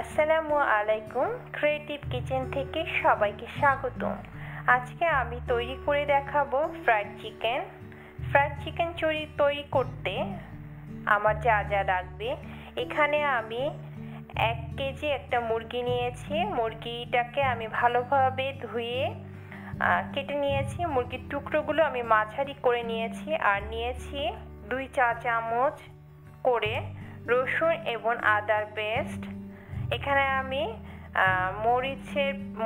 আসসালামু আলাইকুম। Creative kitchen থেকে সবাইকে স্বাগতম। আজকে আমি তৈরি করে দেখাবো ফ্রাইড চিকেন। ফ্রাইড চিকেন তৈরি করতে আমার যা যা লাগবে, এখানে আমি 1 কেজি একটা মুরগি নিয়েছি। মুরগিটাকে আমি ভালোভাবে ধুয়ে কেটে নিয়েছি। মুরগির টুকরোগুলো আমি মাঝারি করে নিয়েছি। আর নিয়েছি 2 চা চামচ করে রসুন এবং আদার পেস্ট। এখানে আমি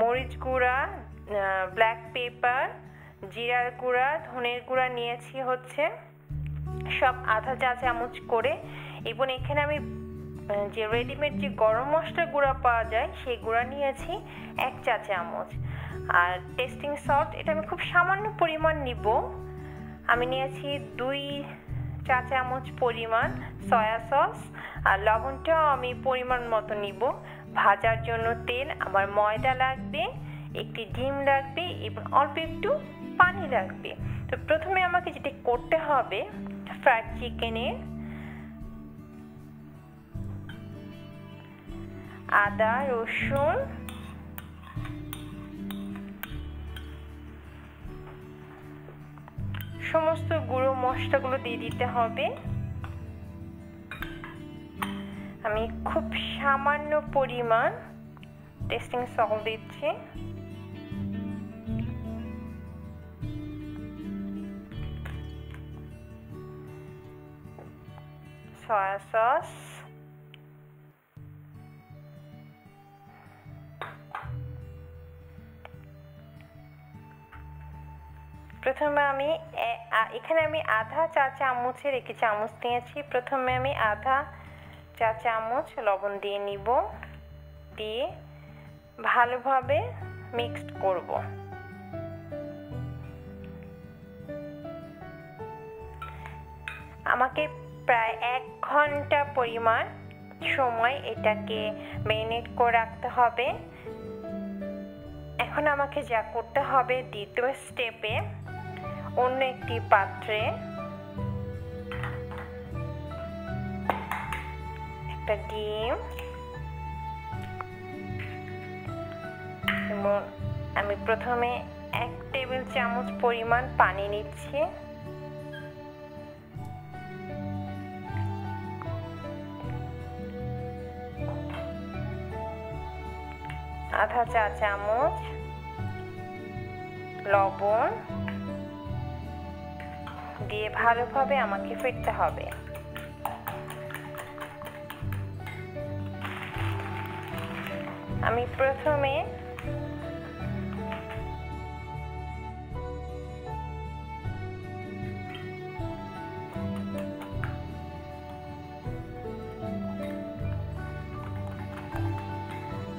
মরিচ গুঁড়া, ব্ল্যাক পেপার, জিরার গুঁড়া, ধনের গুঁড়া নিয়েছি হচ্ছে সব আধা চা চামচ করে। এবং এখানে আমি যে রেডিমেড যে গরম মশলা গুঁড়া পাওয়া যায় সেই গুঁড়া নিয়েছি 1 চা চামচ। আর টেস্টিং সল্ট এটা আমি খুব সামান্য পরিমাণ নিব। আমি নিয়েছি 2 চা চামচ পরিমাণ সয়া সস। আর লবণটাও আমি পরিমাণ মতো নিব। ভাজার জন্য তেল, আমার ময়দা লাগবে, একটি ডিম লাগবে এবং অল্প একটু পানি লাগবে। তো প্রথমে আমাকে যেটা করতে হবে, ফ্রাইড চিকেনের আদা, রসুন, সমস্ত গুঁড়ো মশলাগুলো দিয়ে দিতে হবে। আমি খুব সামান্য পরিমাণ টেস্টিং সল্ট দিচ্ছি। সয়া সস, প্রথমে আমি এখানে আধা চা চামচের 1 চামচ নিয়েছি। প্রথমে আমি আধা চা চামচ লবণ দিয়ে নিব, দিয়ে ভালোভাবে মিক্সড করব। আমাকে প্রায় 1 ঘন্টা পরিমাণ সময় এটাকে ম্যারিনেট করে রাখতে হবে। এখন আমাকে যা করতে হবে, দ্বিতীয় স্টেপে অন্য একটি পাত্রে একটা ডিম এবং আমি প্রথমে 1 টেবিল চামচ পরিমাণ পানি নিচ্ছি। আধা চা চামচ লবণ দিয়ে ভালোভাবে আমাকে ফেটতে হবে। আমি প্রথমে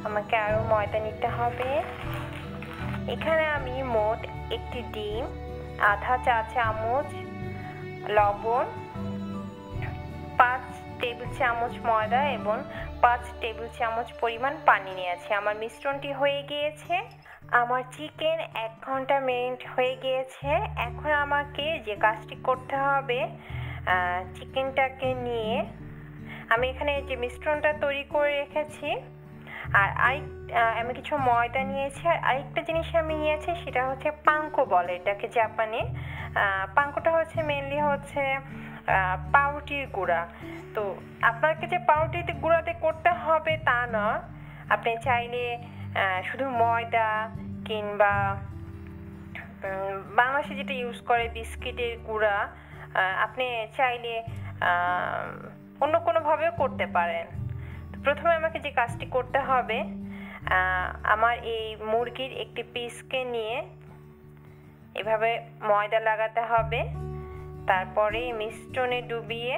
আমাকে আরো ময়দা নিতে হবে। এখানে আমি মোট একটি ডিম, আধা চা চামচ লবণ, 5 টেবিল চামচ ময়দা এবং 5 টেবিল চামচ পরিমাণ পানি নিয়েছি। আমার মিশ্রণটি হয়ে গিয়েছে। আমার চিকেন 1 ঘন্টা ম্যারিনেট হয়ে গিয়েছে। এখন আমাকে যে কাজটি করতে হবে, চিকেনটাকে নিয়ে আমি এখানে যে মিশ্রণটা তৈরি করে রেখেছি আর আমি কিছু ময়দা নিয়েছি। আর আরেকটা জিনিস আমি নিয়েছি, সেটা হচ্ছে পাঙ্কো বলে এটাকে জাপানে। পাঙ্কোটা হচ্ছে মেনলি হচ্ছে পাউরুটির গুঁড়া। তো আপনাকে যে পাউরুটির গুঁড়াতে করতে হবে তা না, আপনি চাইলে শুধু ময়দা কিংবা বাংলাদেশে যেটা ইউজ করে বিস্কিটের গুঁড়া, আপনি চাইলে অন্য কোনোভাবেও করতে পারেন। প্রথমে আমাকে যে কাজটি করতে হবে, আমার এই মুরগির একটি পিসকে নিয়ে এভাবে ময়দা লাগাতে হবে। তারপরে মিশ্রণে ডুবিয়ে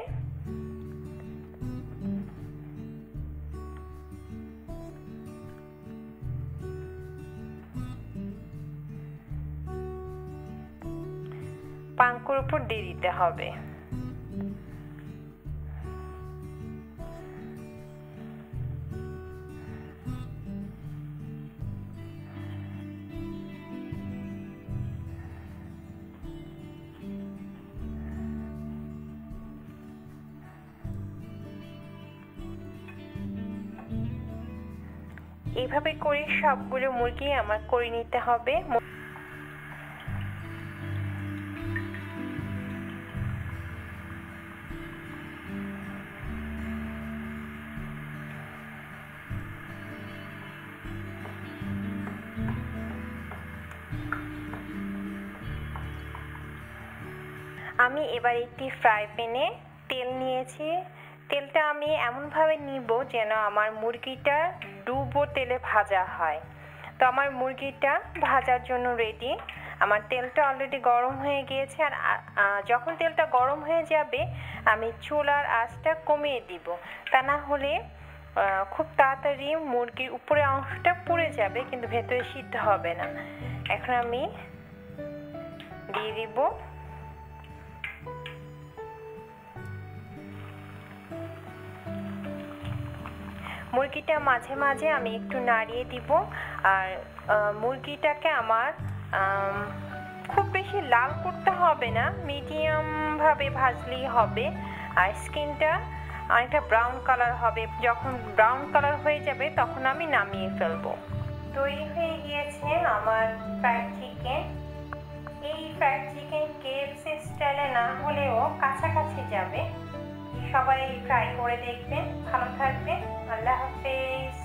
পাঙ্কোর উপর দিয়ে দিতে হবে। এইভাবে করে সবগুলো মুরগি আমার করে নিতে হবে। আমি এবার একটি ফ্রাই প্যানে তেল নিয়েছি। তেলটা আমি এমনভাবে নিব যেন আমার মুরগিটা ডুবো তেলে ভাজা হয়। তো আমার মুরগিটা ভাজার জন্য রেডি। আমার তেলটা অলরেডি গরম হয়ে গিয়েছে। আর যখন তেলটা গরম হয়ে যাবে আমি চুলার আঁচটা কমিয়ে দিব, তা না হলে খুব তাড়াতাড়ি মুরগির উপরের অংশটা পুড়ে যাবে কিন্তু ভেতরে সিদ্ধ হবে না। এখন আমি দিয়ে দিব মুরগিটা। মাঝে মাঝে আমি একটু নাড়িয়ে দিব। আর মুরগিটাকে আমার খুব বেশি লাল করতে হবে না, মিডিয়াম ভাবে ভাজলেই হবে। আর স্কিনটা অনেকটা ব্রাউন কালার হবে। যখন ব্রাউন কালার হয়ে যাবে তখন আমি নামিয়ে ফেলবো। তৈরি হয়ে গিয়েছে আমার ফ্রাইড চিকেন। এই ফ্রাইড চিকেন কেএফসি স্টাইলে না হলেও কাছাকাছি যাবে। সবাই ট্রাই করে দেখবেন। ভালো থাকবেন। আল্লাহ হাফেজ।